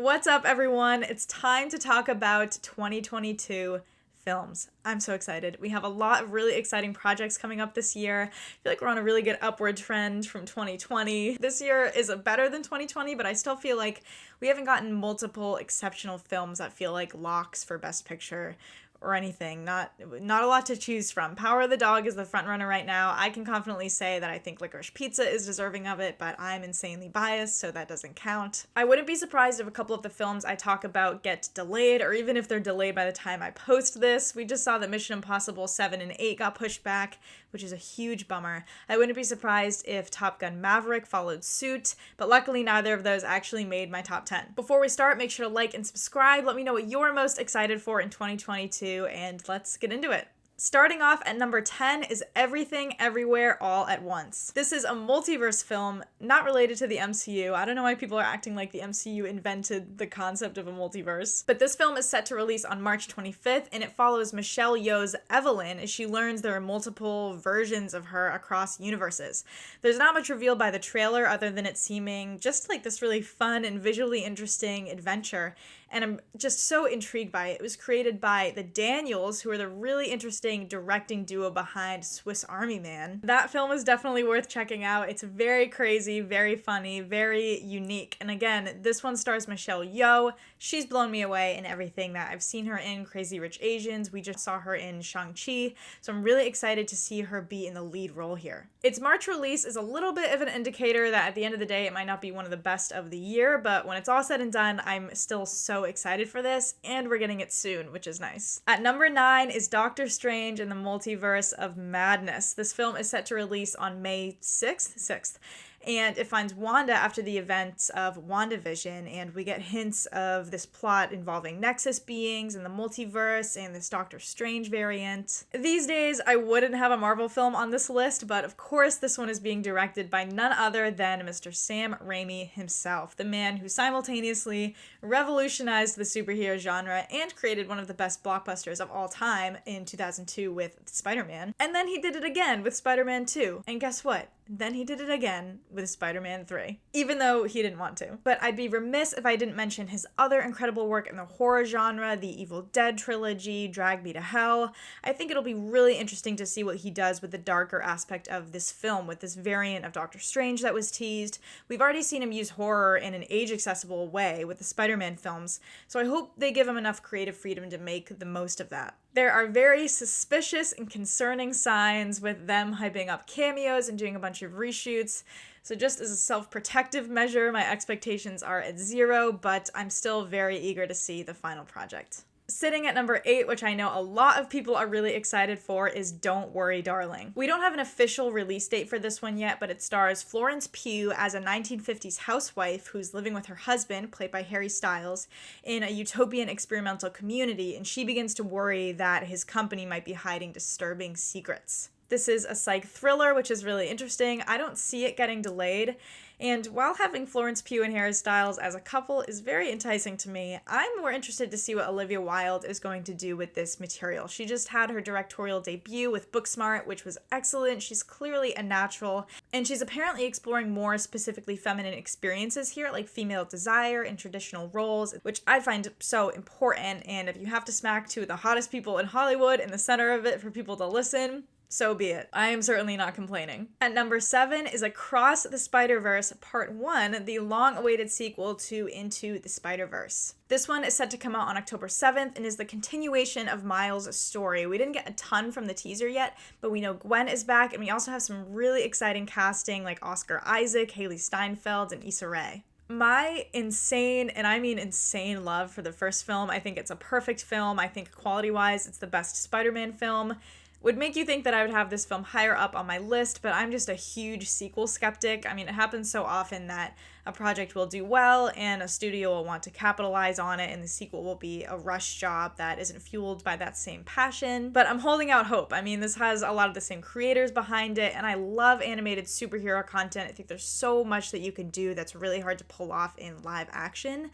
What's up, everyone? It's time to talk about 2022 films. I'm so excited. We have a lot of really exciting projects coming up this year. I feel like we're on a really good upward trend from 2020. This year is better than 2020, but I still feel like we haven't gotten multiple exceptional films that feel like locks for Best Picture or anything. Not a lot to choose from. Power of the Dog is the front runner right now. I can confidently say that I think Licorice Pizza is deserving of it, but I'm insanely biased, so that doesn't count. I wouldn't be surprised if a couple of the films I talk about get delayed, or even if they're delayed by the time I post this. We just saw that Mission Impossible 7 and 8 got pushed back, which is a huge bummer. I wouldn't be surprised if Top Gun Maverick followed suit, but luckily neither of those actually made my top 10. Before we start, make sure to like and subscribe. Let me know what you're most excited for in 2022, and let's get into it. Starting off at number 10 is Everything Everywhere All at Once. This is a multiverse film not related to the MCU. I don't know why people are acting like the MCU invented the concept of a multiverse. But this film is set to release on March 25th, and it follows Michelle Yeoh's Evelyn as she learns there are multiple versions of her across universes. There's not much revealed by the trailer other than it seeming just like this really fun and visually interesting adventure. And I'm just so intrigued by it. It was created by the Daniels, who are the really interesting directing duo behind Swiss Army Man. That film is definitely worth checking out. It's very crazy, very funny, very unique. And again, this one stars Michelle Yeoh. She's blown me away in everything that I've seen her in. Crazy Rich Asians. We just saw her in Shang-Chi. So I'm really excited to see her be in the lead role here. Its March release is a little bit of an indicator that at the end of the day, it might not be one of the best of the year, but when it's all said and done, I'm still so excited for this, and we're getting it soon, which is nice. At number 9 is Doctor Strange and the Multiverse of Madness. This film is set to release on May 6th, and it finds Wanda after the events of WandaVision, and we get hints of this plot involving Nexus beings and the multiverse and this Doctor Strange variant. These days, I wouldn't have a Marvel film on this list, but of course this one is being directed by none other than Mr. Sam Raimi himself, the man who simultaneously revolutionized the superhero genre and created one of the best blockbusters of all time in 2002 with Spider-Man. And then he did it again with Spider-Man 2. And guess what? Then he did it again with Spider-Man 3, even though he didn't want to. But I'd be remiss if I didn't mention his other incredible work in the horror genre, the Evil Dead trilogy, Drag Me to Hell. I think it'll be really interesting to see what he does with the darker aspect of this film, with this variant of Doctor Strange that was teased. We've already seen him use horror in an age-accessible way with the Spider-Man films, so I hope they give him enough creative freedom to make the most of that. There are very suspicious and concerning signs with them hyping up cameos and doing a bunch of reshoots. So just as a self-protective measure, my expectations are at 0, but I'm still very eager to see the final project. Sitting at number 8, which I know a lot of people are really excited for, is Don't Worry, Darling. We don't have an official release date for this one yet, but it stars Florence Pugh as a 1950s housewife who's living with her husband, played by Harry Styles, in a utopian experimental community, and she begins to worry that his company might be hiding disturbing secrets. This is a psych thriller, which is really interesting. I don't see it getting delayed. And while having Florence Pugh and Harry Styles as a couple is very enticing to me, I'm more interested to see what Olivia Wilde is going to do with this material. She just had her directorial debut with Booksmart, which was excellent. She's clearly a natural, and she's apparently exploring more specifically feminine experiences here, like female desire and traditional roles, which I find so important. And if you have to smack two of the hottest people in Hollywood in the center of it for people to listen, so be it. I am certainly not complaining. At number 7 is Across the Spider-Verse Part 1, the long-awaited sequel to Into the Spider-Verse. This one is set to come out on October 7th and is the continuation of Miles' story. We didn't get a ton from the teaser yet, but we know Gwen is back, and we also have some really exciting casting like Oscar Isaac, Haley Steinfeld, and Issa Rae. My insane, and I mean insane, love for the first film. I think it's a perfect film. I think quality-wise, it's the best Spider-Man film. Would make you think that I would have this film higher up on my list, but I'm just a huge sequel skeptic. I mean, it happens so often that a project will do well and a studio will want to capitalize on it, and the sequel will be a rush job that isn't fueled by that same passion. But I'm holding out hope. I mean, this has a lot of the same creators behind it, and I love animated superhero content. I think there's so much that you can do that's really hard to pull off in live action,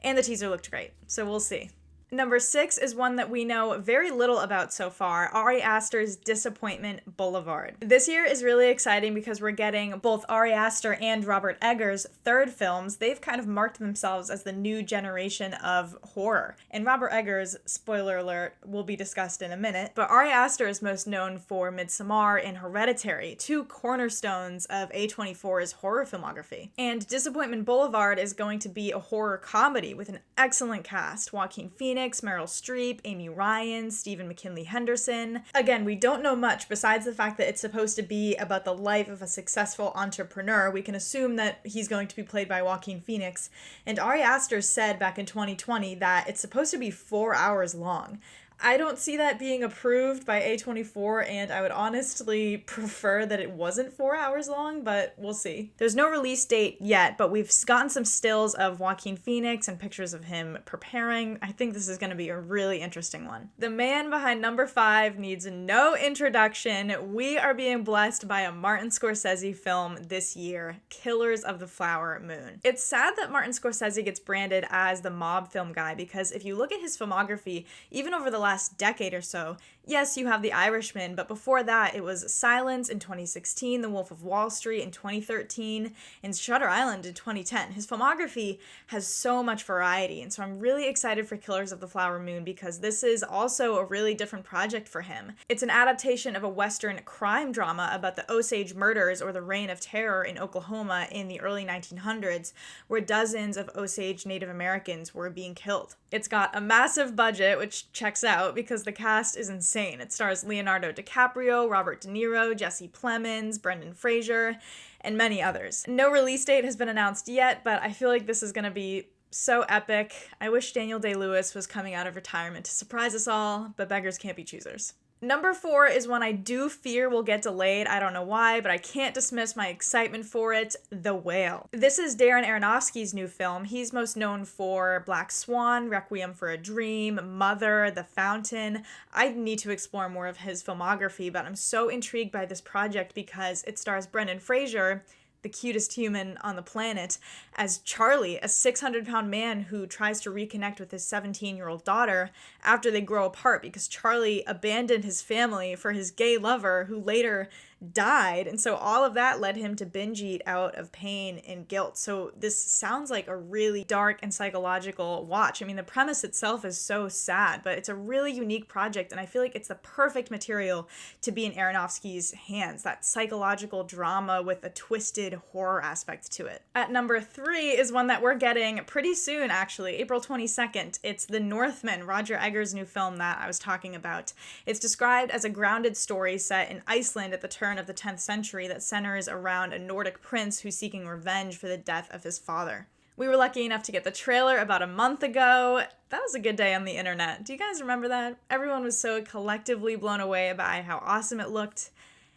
and the teaser looked great, so we'll see. Number 6 is one that we know very little about so far, Ari Aster's Disappointment Boulevard. This year is really exciting because we're getting both Ari Aster and Robert Eggers' third films. They've kind of marked themselves as the new generation of horror. And Robert Eggers, spoiler alert, will be discussed in a minute, but Ari Aster is most known for Midsommar and Hereditary, two cornerstones of A24's horror filmography. And Disappointment Boulevard is going to be a horror comedy with an excellent cast. Joaquin Phoenix, Meryl Streep, Amy Ryan, Stephen McKinley Henderson. Again, we don't know much besides the fact that it's supposed to be about the life of a successful entrepreneur. We can assume that he's going to be played by Joaquin Phoenix. And Ari Aster said back in 2020 that it's supposed to be 4 hours long. I don't see that being approved by A24, and I would honestly prefer that it wasn't 4 hours long, but we'll see. There's no release date yet, but we've gotten some stills of Joaquin Phoenix and pictures of him preparing. I think this is going to be a really interesting one. The man behind number 5 needs no introduction. We are being blessed by a Martin Scorsese film this year, Killers of the Flower Moon. It's sad that Martin Scorsese gets branded as the mob film guy, because if you look at his filmography, even over the last decade or so, yes, you have The Irishman, but before that it was Silence in 2016, The Wolf of Wall Street in 2013, and Shutter Island in 2010. His filmography has so much variety, and so I'm really excited for Killers of the Flower Moon because this is also a really different project for him. It's an adaptation of a Western crime drama about the Osage murders, or the Reign of Terror, in Oklahoma in the early 1900s, where dozens of Osage Native Americans were being killed. It's got a massive budget, which checks out because the cast is insane. It stars Leonardo DiCaprio, Robert De Niro, Jesse Plemons, Brendan Fraser, and many others. No release date has been announced yet, but I feel like this is going to be so epic. I wish Daniel Day-Lewis was coming out of retirement to surprise us all, but beggars can't be choosers. Number 4 is one I do fear will get delayed. I don't know why, but I can't dismiss my excitement for it, The Whale. This is Darren Aronofsky's new film. He's most known for Black Swan, Requiem for a Dream, Mother, The Fountain. I need to explore more of his filmography, but I'm so intrigued by this project because it stars Brendan Fraser, the cutest human on the planet, as Charlie, a 600-pound man who tries to reconnect with his 17-year-old daughter after they grow apart because Charlie abandoned his family for his gay lover who later died. And so all of that led him to binge eat out of pain and guilt. So this sounds like a really dark and psychological watch. I mean, the premise itself is so sad, but it's a really unique project, and I feel like it's the perfect material to be in Aronofsky's hands, that psychological drama with a twisted horror aspect to it. At number 3 is one that we're getting pretty soon, actually, April 22nd. It's The Northman, Roger Eggers' new film that I was talking about. It's described as a grounded story set in Iceland at the turn of the 10th century that centers around a Nordic prince who's seeking revenge for the death of his father. We were lucky enough to get the trailer about a month ago. That was a good day on the internet. Do you guys remember that? Everyone was so collectively blown away by how awesome it looked,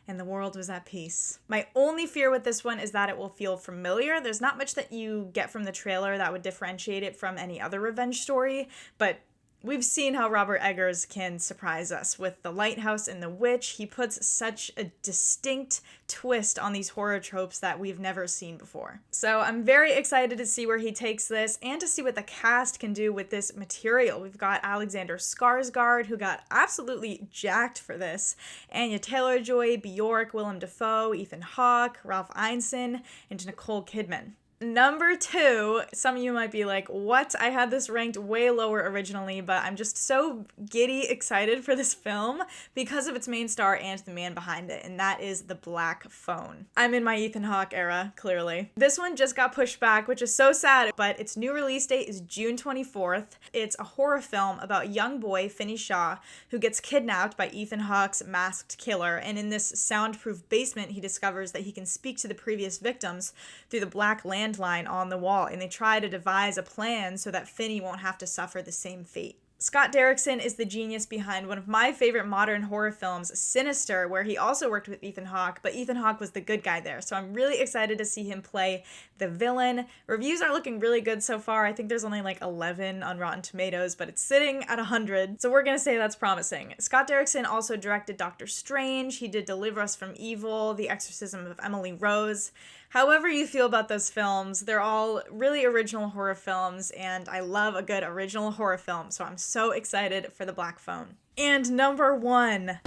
and the world was at peace. My only fear with this one is that it will feel familiar. There's not much that you get from the trailer that would differentiate it from any other revenge story, but we've seen how Robert Eggers can surprise us with The Lighthouse and The Witch. He puts such a distinct twist on these horror tropes that we've never seen before. So I'm very excited to see where he takes this and to see what the cast can do with this material. We've got Alexander Skarsgård, who got absolutely jacked for this, Anya Taylor-Joy, Bjork, Willem Dafoe, Ethan Hawke, Ralph Ineson, and Nicole Kidman. Number 2, some of you might be like, what? I had this ranked way lower originally, but I'm just so giddy excited for this film because of its main star and the man behind it, and that is The Black Phone. I'm in my Ethan Hawke era, clearly. This one just got pushed back, which is so sad, but its new release date is June 24th. It's a horror film about young boy Finney Shaw, who gets kidnapped by Ethan Hawke's masked killer, and in this soundproof basement, he discovers that he can speak to the previous victims through the black landline on the wall, and they try to devise a plan so that Finney won't have to suffer the same fate. Scott Derrickson is the genius behind one of my favorite modern horror films, Sinister, where he also worked with Ethan Hawke, but Ethan Hawke was the good guy there, so I'm really excited to see him play the villain. Reviews are looking really good so far. I think there's only like 11 on Rotten Tomatoes, but it's sitting at 100, so we're gonna say that's promising. Scott Derrickson also directed Doctor Strange. He did Deliver Us from Evil, The Exorcism of Emily Rose. However you feel about those films, they're all really original horror films, and I love a good original horror film, so I'm so excited for The Black Phone. And number 1.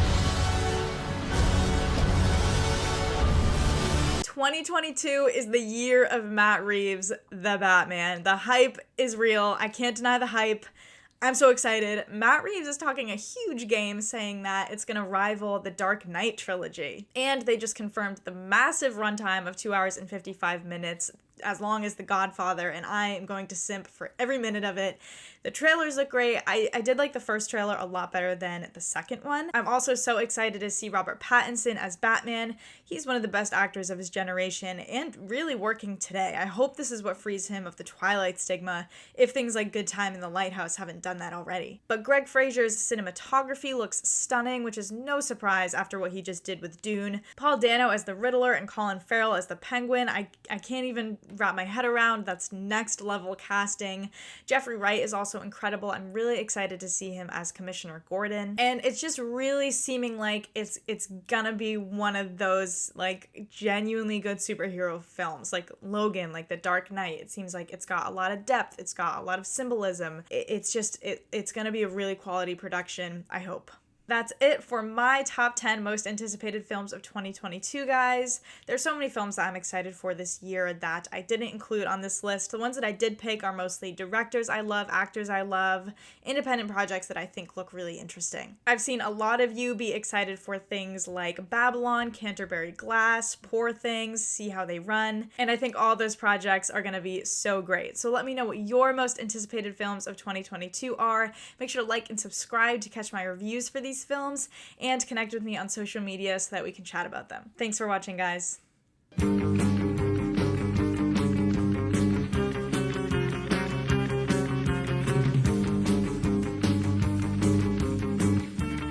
2022 is the year of Matt Reeves, the Batman. The hype is real. I can't deny the hype. I'm so excited. Matt Reeves is talking a huge game, saying that it's going to rival the Dark Knight trilogy. And they just confirmed the massive runtime of 2 hours and 55 minutes, as long as The Godfather, and I am going to simp for every minute of it. The trailers look great. I did like the first trailer a lot better than the second one. I'm also so excited to see Robert Pattinson as Batman. He's one of the best actors of his generation and really working today. I hope this is what frees him of the Twilight stigma, if things like Good Time in the Lighthouse haven't done that already. But Greg Fraser's cinematography looks stunning, which is no surprise after what he just did with Dune. Paul Dano as the Riddler and Colin Farrell as the Penguin. I can't even wrap my head around. That's next level casting. Jeffrey Wright is also incredible. I'm really excited to see him as Commissioner Gordon. And it's just really seeming like it's gonna be one of those like genuinely good superhero films, like Logan, like The Dark Knight. It seems like it's got a lot of depth. It's got a lot of symbolism. It's gonna be a really quality production, I hope. That's it for my top 10 most anticipated films of 2022, guys. There's so many films that I'm excited for this year that I didn't include on this list. The ones that I did pick are mostly directors I love, actors I love, independent projects that I think look really interesting. I've seen a lot of you be excited for things like Babylon, Canterbury Glass, Poor Things, See How They Run, and I think all those projects are going to be so great. So let me know what your most anticipated films of 2022 are. Make sure to like and subscribe to catch my reviews for these films, and connect with me on social media so that we can chat about them. Thanks for watching, guys.